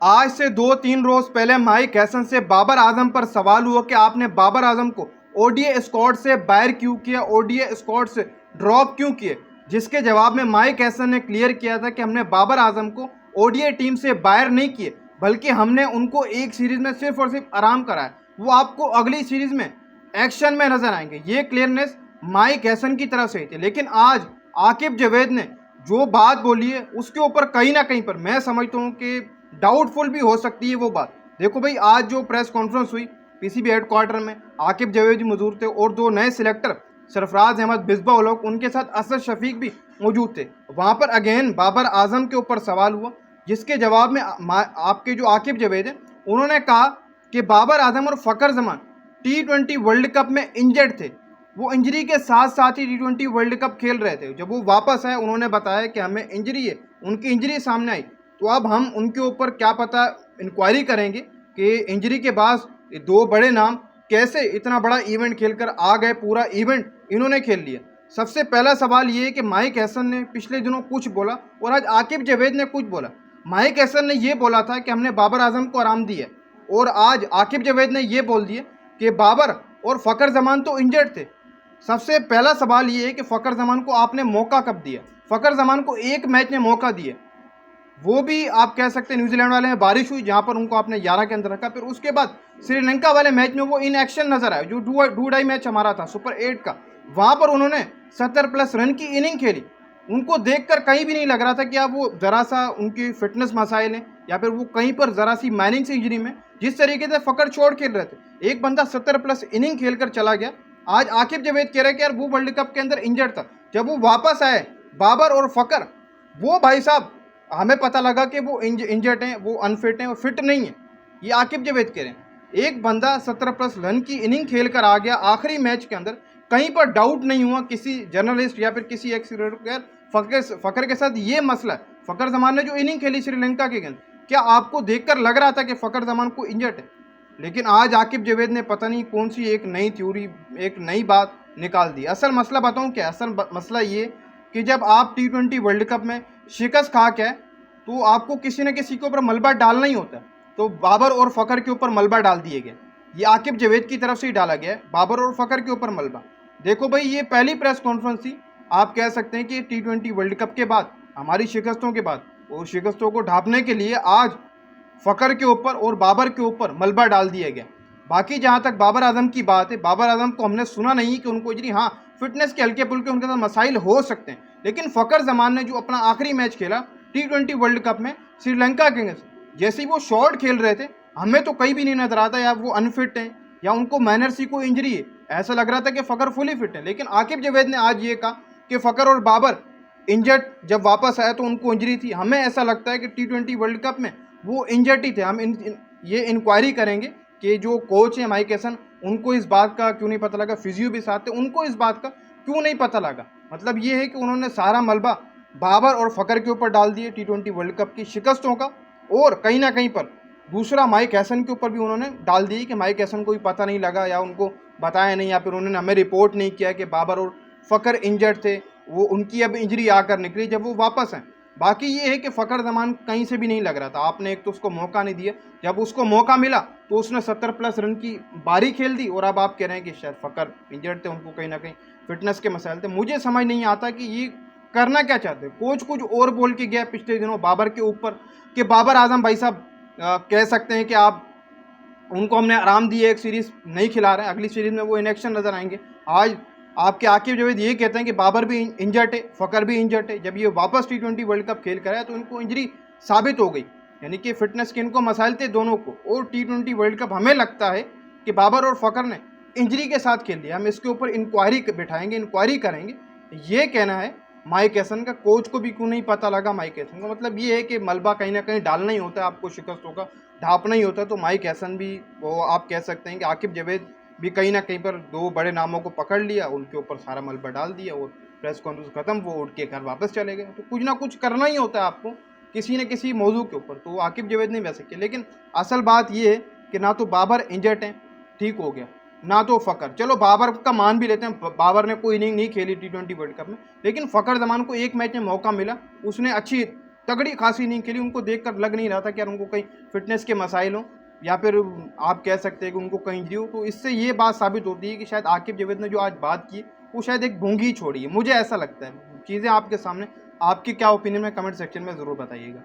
आज से 2-3 रोज पहले माइक हैसन से बाबर आजम पर सवाल हुआ कि आपने बाबर आजम को ओडीआई स्क्वाड से बाहर क्यों किया, ओडीआई स्क्वाड से ड्रॉप क्यों किए। जिसके जवाब में माइक हैसन ने क्लियर किया था कि हमने बाबर आजम को ओडीआई टीम से बाहर नहीं किए, बल्कि हमने उनको एक सीरीज में सिर्फ और सिर्फ आराम कराया। वो आपको अगली सीरीज में एक्शन में नजर आएंगे। ये क्लियरनेस माइक हैसन की तरफ से थी। लेकिन आज आकिब जावेद ने जो बात बोली है उसके ऊपर कहीं ना कहीं पर मैं समझता हूँ कि डाउटफुल भी हो सकती है वो बात। देखो भाई, आज जो प्रेस कॉन्फ्रेंस हुई पीसीबी हेडक्वार्टर में, आकिब जावेद भी मौजूद थे और दो नए सिलेक्टर सरफराज अहमद बिस्बा उलोक, उनके साथ असद शफीक भी मौजूद थे। वहां पर अगेन बाबर आजम के ऊपर सवाल हुआ, जिसके जवाब में आपके जो आकिब जावेद हैं उन्होंने कहा कि बाबर आजम और Fakhar Zaman T20 world cup में इंजर्ड थे। वो इंजरी के साथ साथ ही T20 वर्ल्ड कप खेल रहे थे। जब वो वापस आए उन्होंने बताया कि हमें इंजरी है, उनकी इंजरी सामने आई। तो अब हम उनके ऊपर क्या पता इंक्वायरी करेंगे कि इंजरी के बाद ये दो बड़े नाम कैसे इतना बड़ा इवेंट खेलकर आ गए, पूरा इवेंट इन्होंने खेल लिया। सबसे पहला सवाल ये है कि माइक हैसन ने पिछले दिनों कुछ बोला और आज आकिब जावेद ने कुछ बोला। माइक हैसन ने ये बोला था कि हमने बाबर आजम को आराम दिया, और आज आकिब जावेद ने ये बोल दिया कि बाबर और फ़खर जमान तो इंजर्ड थे। सबसे पहला सवाल ये है कि फ़खर जमान को आपने मौका कब दिया। फ़खर जमान को एक मैच में मौका दिया, वो भी आप कह सकते हैं न्यूजीलैंड वाले में बारिश हुई जहां पर उनको आपने 11 के अंदर रखा। फिर उसके बाद श्रीलंका वाले मैच में वो इन एक्शन नजर आए, जो डू डाई मैच हमारा था सुपर 8 का, वहां पर उन्होंने 70+ रन की इनिंग खेली। उनको देखकर कहीं भी नहीं लग रहा था कि अब वो जरा सा उनकी फिटनेस मसाइल हैं या फिर वो कहीं पर जरा सी माइनिंग से इंजरी में, जिस तरीके से फ़खर छोड़ खेल रहे थे। एक बंदा 70+ इनिंग खेलकर चला गया। आज आकिब जावेद कह रहे हैं कि यार वो वर्ल्ड कप के अंदर इंजर्ड था। जब वो वापस आए बाबर और फ़खर, वो भाई साहब हमें पता लगा कि वो इंजर्ड हैं, वो अनफिट हैं और फिट नहीं है। ये आकिब जावेद कह रहे हैं। एक बंदा 70+ रन की इनिंग खेल कर आ गया आखिरी मैच के अंदर, कहीं पर डाउट नहीं हुआ किसी जर्नलिस्ट या फिर किसी एक्स क्रिकेटर। फ़खर के साथ ये मसला है। फ़खर जमान ने जो इनिंग खेली श्रीलंका के गेंद, क्या आपको देखकर लग रहा था कि फ़खर जमान को इंजर्ड है? लेकिन आज आकिब जावेद ने पता नहीं कौन सी एक नई थ्योरी, एक नई बात निकाल दी। असल मसला बताऊं क्या? असल मसला ये कि जब आप T20 वर्ल्ड कप में शिकस्त खा के तो आपको किसी न किसी के ऊपर मलबा डालना ही होता है। तो बाबर और फ़खर के ऊपर मलबा डाल दिए गए। ये आकिब जावेद की तरफ से ही डाला गया है, बाबर और फ़खर के ऊपर मलबा। देखो भाई, ये पहली प्रेस कॉन्फ्रेंस थी, आप कह सकते हैं कि T20 वर्ल्ड कप के बाद, हमारी शिकस्तों के बाद, वो शिकस्तों को ढांपने के लिए आज फ़खर के ऊपर और बाबर के ऊपर मलबा डाल दिया गया। बाकी जहाँ तक बाबर आजम की बात है, बाबर आजम को हमने सुना नहीं कि उनको इंजरी, हाँ फिटनेस के हल्के पुल्के उनके साथ मसाइल हो सकते हैं। लेकिन फ़खर जमान ने जो अपना आखिरी मैच खेला T20 वर्ल्ड कप में श्रीलंका के अगेंस्ट, जैसे ही वो शॉट खेल रहे थे, हमें तो कहीं भी नहीं नजर आता या वो अनफिट हैं या उनको माइनर सी कोई इंजरी है। ऐसा लग रहा था कि फ़खर फुली फिट है। लेकिन आकिब जावेद ने आज ये कहा कि फ़खर और बाबर इंजर्ड जब वापस आया तो उनको इंजरी थी। हमें ऐसा लगता है कि T20 वर्ल्ड कप में वो इंजर्ड ही थे। हम ये इंक्वायरी करेंगे कि जो कोच है माइक हैसन, उनको इस बात का क्यों नहीं पता लगा, फिजियो भी साथ थे, उनको इस बात का क्यों नहीं पता लगा। मतलब ये है कि उन्होंने सारा मलबा बाबर और फ़खर के ऊपर डाल दिए T20 वर्ल्ड कप की शिकस्तों का, और कहीं ना कहीं पर दूसरा माइक हैसन के ऊपर भी उन्होंने डाल दी कि माइक हैसन को भी पता नहीं लगा या उनको बताया नहीं या फिर उन्होंने हमें रिपोर्ट नहीं किया कि बाबर और फ़खर इंजर्ड थे, वो उनकी अब इंजरी आकर निकली जब वो वापस हैं। बाकी ये है कि फ़खर जमान कहीं से भी नहीं लग रहा था। आपने एक तो उसको मौका नहीं दिया, जब उसको मौका मिला तो उसने 70+ रन की बारी खेल दी, और अब आप कह रहे हैं कि शायद फ़खर इंजर्ड थे, उनको कहीं ना कहीं फिटनेस के मसाइल थे। मुझे समझ नहीं आता कि ये करना क्या चाहते हैं। कोच कुछ और बोल के गया पिछले दिनों बाबर के ऊपर कि बाबर आजम भाई साहब कह सकते हैं कि आप उनको हमने आराम दिए, एक सीरीज नहीं खिला रहे हैं, अगली सीरीज में वो इनएक्शन नजर आएंगे। आज आपके आकिब जावेद ये कहते हैं कि बाबर भी इंजर्ड है, फ़खर भी इंजर्ड है। जब ये वापस T20 वर्ल्ड कप खेल कर आया तो इनको इंजरी साबित हो गई, यानी कि फिटनेस के इनको मसाइल थे दोनों को। और T20 वर्ल्ड कप हमें लगता है कि बाबर और फ़खर ने इंजरी के साथ खेल लिया। हम इसके ऊपर इंक्वायरी बिठाएंगे, इंक्वायरी करेंगे। ये कहना है माइक हैसन का। कोच को भी क्यों नहीं पता लगा माइक हैसन का? मतलब ये है कि मलबा कहीं ना कहीं डालना ही होता है, आपको शिकस्तों का ढांपना ही होता है। तो माइक हैसन भी, वो आप कह सकते हैं कि आकिब जावेद भी कहीं ना कहीं पर दो बड़े नामों को पकड़ लिया, उनके ऊपर सारा मलबा डाल दिया और प्रेस कॉन्फ्रेंस खत्म, वो उठ के घर वापस चले गए। तो कुछ ना कुछ करना ही होता है आपको किसी न किसी मौजू के ऊपर। तो आकिब जावेद ने वैसे किया। लेकिन असल बात ये है कि ना तो बाबर इंजर्ड हैं, ठीक हो गया, ना तो फ़खर। चलो बाबर का मान भी लेते हैं, बाबर ने कोई इनिंग नहीं खेली T20 वर्ल्ड कप में, लेकिन फ़खर जमान को एक मैच में मौका मिला, उसने अच्छी तगड़ी खासी इनिंग खेली, उनको देखकर लग नहीं रहा था कि यार उनको कहीं फिटनेस के मसाइल हों या फिर आप कह सकते हैं कि उनको कहीं इंजरी हो। तो इससे ये बात साबित होती है कि शायद आकिब जावेद ने जो आज बात की वो शायद एक गूंगी छोड़ी है, मुझे ऐसा लगता है। चीज़ें आपके सामने, आपकी क्या ओपिनियन है कमेंट सेक्शन में ज़रूर बताइएगा।